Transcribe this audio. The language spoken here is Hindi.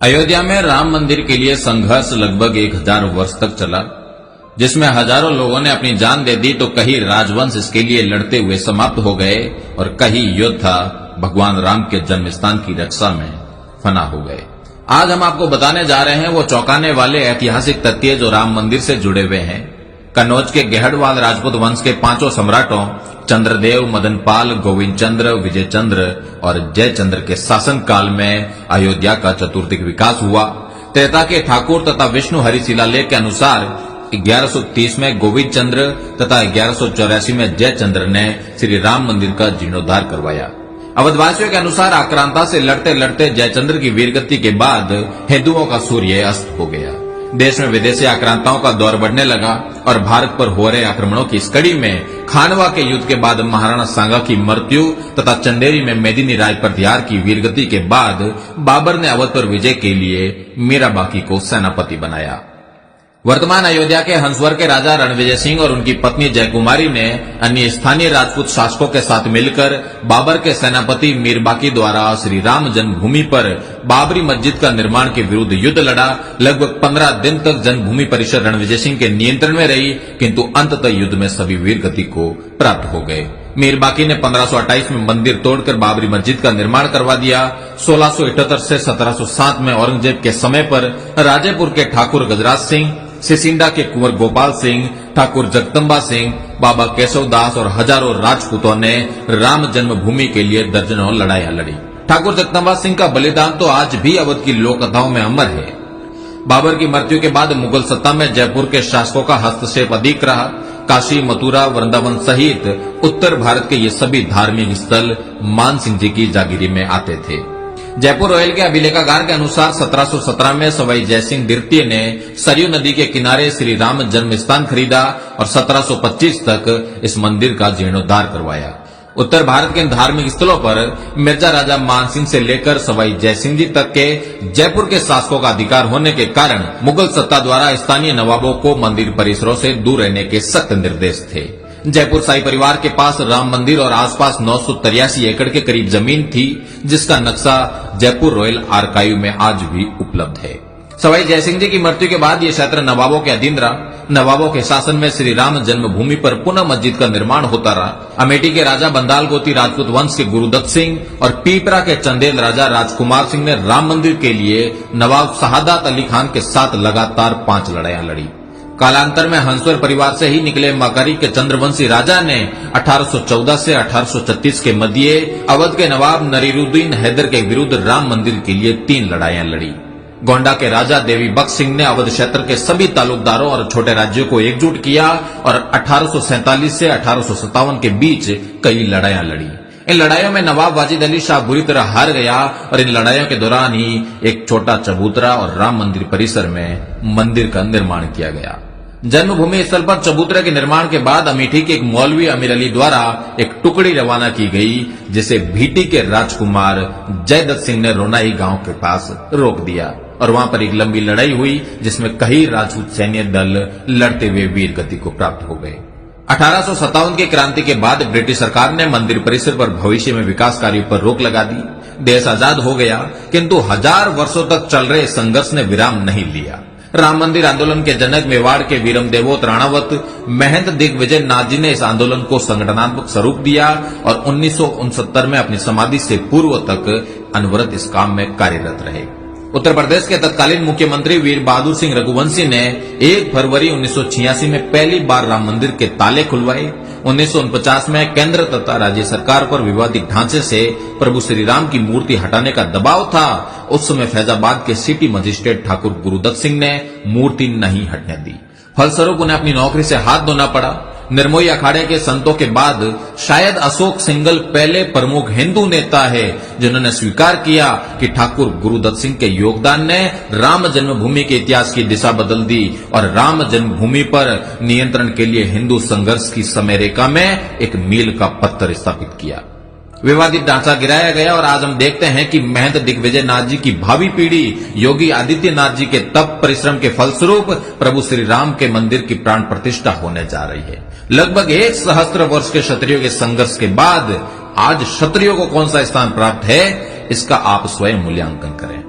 अयोध्या में राम मंदिर के लिए संघर्ष लगभग 1000 वर्ष तक चला, जिसमें हजारों लोगों ने अपनी जान दे दी तो कई राजवंश इसके लिए लड़ते हुए समाप्त हो गए और कई योद्धा भगवान राम के जन्म स्थान की रक्षा में फना हो गए। आज हम आपको बताने जा रहे हैं वो चौंकाने वाले ऐतिहासिक तथ्य जो राम मंदिर से जुड़े हुए हैं। कन्नौज के गहड़वाल राजपूत वंश के 5 सम्राटों चंद्रदेव, मदनपाल, गोविंद चंद्र, विजय चंद्र और जयचंद्र के शासन काल में अयोध्या का चतुर्दिक विकास हुआ। त्रेता के ठाकुर तथा विष्णु हरि शिलालेख के अनुसार 1130 में गोविंद चंद्र तथा 1184 में जयचंद्र ने श्री राम मंदिर का जीर्णोद्धार करवाया। अवधवासियों के अनुसार आक्रांता से लड़ते लड़ते जयचंद्र की वीरगति के बाद हिंदुओं का सूर्य अस्त हो गया। देश में विदेशी आक्रांताओं का दौर बढ़ने लगा और भारत पर हो रहे आक्रमणों की इस कड़ी में खानवा के युद्ध के बाद महाराणा सांगा की मृत्यु तथा चंदेरी में मेदिनी राजप्रतिहार की वीरगति के बाद बाबर ने अवध पर विजय के लिए मीराबाकी को सेनापति बनाया। वर्तमान अयोध्या के हंसवर के राजा रणविजय सिंह और उनकी पत्नी जयकुमारी ने अन्य स्थानीय राजपूत शासकों के साथ मिलकर बाबर के सेनापति मीरबाकी द्वारा श्री राम जन्मभूमि पर बाबरी मस्जिद का निर्माण के विरुद्ध युद्ध लड़ा। लगभग 15 दिन तक जन्मभूमि परिसर रणविजय सिंह के नियंत्रण में रही, किंतु अंततः युद्ध में सभी वीरगति को प्राप्त हो गए। मीरबाकी ने 1528 में मंदिर तोड़कर बाबरी मस्जिद का निर्माण करवा दिया। 1678 से 1707 में औरंगजेब के समय पर राजेपुर के ठाकुर गजराज सिंह, सिसिंडा के कुंवर गोपाल सिंह, ठाकुर जगदम्बा सिंह, बाबा केशवदास और हजारों राजपूतों ने राम जन्मभूमि के लिए दर्जनों लड़ाइयां लड़ी। ठाकुर जगदम्बा सिंह का बलिदान तो आज भी अवध की लोक कथाओं में अमर है। बाबर की मृत्यु के बाद मुगल सत्ता में जयपुर के शासकों का हस्तक्षेप अधिक रहा। काशी, मथुरा, वृंदावन सहित उत्तर भारत के ये सभी धार्मिक स्थल मान सिंह जी की जागीरी में आते थे। जयपुर रॉयल के अभिलेखागार के अनुसार 1717 में सवाई जयसिंह द्वितीय ने सरयू नदी के किनारे श्री राम जन्म स्थान खरीदा और 1725 तक इस मंदिर का जीर्णोद्धार करवाया। उत्तर भारत के धार्मिक स्थलों पर मिर्जा राजा मानसिंह से लेकर सवाई जयसिंह जी तक के जयपुर के शासकों का अधिकार होने के कारण मुगल सत्ता द्वारा स्थानीय नवाबों को मंदिर परिसरों से दूर रहने के सख्त निर्देश थे। जयपुर शाही परिवार के पास राम मंदिर और आसपास 983 एकड़ के करीब जमीन थी, जिसका नक्शा जयपुर रॉयल आर्काइव में आज भी उपलब्ध है। सवाई जयसिंह जी की मृत्यु के बाद यह क्षेत्र नवाबों के अधीन रहा। नवाबों के शासन में श्री राम जन्मभूमि पर पुनः मस्जिद का निर्माण होता रहा। अमेठी के राजा बंदाल गोती राजपूत वंश के गुरुदत्त सिंह और पीपरा के चंदेल राजा राजकुमार सिंह ने राम मंदिर के लिए नवाब शहादत अली खान के साथ लगातार 5 लड़ाइयां लड़ी। कालांतर में हंसवर परिवार से ही निकले मकारी के चंद्रवंशी राजा ने 1814 से 1836 के मध्य अवध के नवाब नरीरुद्दीन हैदर के विरुद्ध राम मंदिर के लिए 3 लड़ाइयां लड़ी। गोंडा के राजा देवी बख्श सिंह ने अवध क्षेत्र के सभी तालुकदारों और छोटे राज्यों को एकजुट किया और 1847 से 1857 के बीच कई लड़ाइयां लड़ी। इन लड़ाइयों में नवाब वाजिद अली शाह बुरी तरह हार गया और इन लड़ाइयों के दौरान ही एक छोटा चबूतरा और राम मंदिर परिसर में मंदिर का निर्माण किया गया। जन्मभूमि स्थल पर चबूतरे के निर्माण के बाद अमेठी के एक मौलवी अमीर अली द्वारा एक टुकड़ी रवाना की गई, जिसे भीटी के राजकुमार जयदत्त सिंह ने रोनाई गांव के पास रोक दिया और वहां पर एक लंबी लड़ाई हुई, जिसमें कई राजपूत सैन्य दल लड़ते हुए वीर गति को प्राप्त हो गए। 1857 की क्रांति के बाद ब्रिटिश सरकार ने मंदिर परिसर पर भविष्य में विकास कार्यों पर रोक लगा दी। देश आजाद हो गया, किंतु 1000 वर्षों तक चल रहे संघर्ष ने विराम नहीं लिया। राम मंदिर आंदोलन के जनक मेवाड़ के वीरम देवोत राणावत महंत दिग्विजय नाथ जी ने इस आंदोलन को संगठनात्मक स्वरूप दिया और 1969 में अपनी समाधि से पूर्व तक अनवरत इस काम में कार्यरत रहे। उत्तर प्रदेश के तत्कालीन मुख्यमंत्री वीर बहादुर सिंह रघुवंशी ने 1 फरवरी 1986 में पहली बार राम मंदिर के ताले खुलवाए। 1949 में केंद्र तथा राज्य सरकार पर विवादित ढांचे से प्रभु श्री राम की मूर्ति हटाने का दबाव था। उस समय फैजाबाद के सिटी मजिस्ट्रेट ठाकुर गुरुदत्त सिंह ने मूर्ति नहीं हटने दी। फलस्वरूप उन्हें अपनी नौकरी से हाथ धोना पड़ा। निर्मोही अखाड़े के संतों के बाद शायद अशोक सिंघल पहले प्रमुख हिंदू नेता है जिन्होंने स्वीकार किया कि ठाकुर गुरुदत्त सिंह के योगदान ने राम जन्मभूमि के इतिहास की दिशा बदल दी और राम जन्मभूमि पर नियंत्रण के लिए हिंदू संघर्ष की समय रेखा में एक मील का पत्थर स्थापित किया। विवादित ढांचा गिराया गया और आज हम देखते हैं कि महंत दिग्विजय नाथ जी की भावी पीढ़ी योगी आदित्यनाथ जी के तप परिश्रम के फलस्वरूप प्रभु श्री राम के मंदिर की प्राण प्रतिष्ठा होने जा रही है। लगभग 1 सहस्त्र वर्ष के क्षत्रियों के संघर्ष के बाद आज क्षत्रियों को कौन सा स्थान प्राप्त है, इसका आप स्वयं मूल्यांकन करें।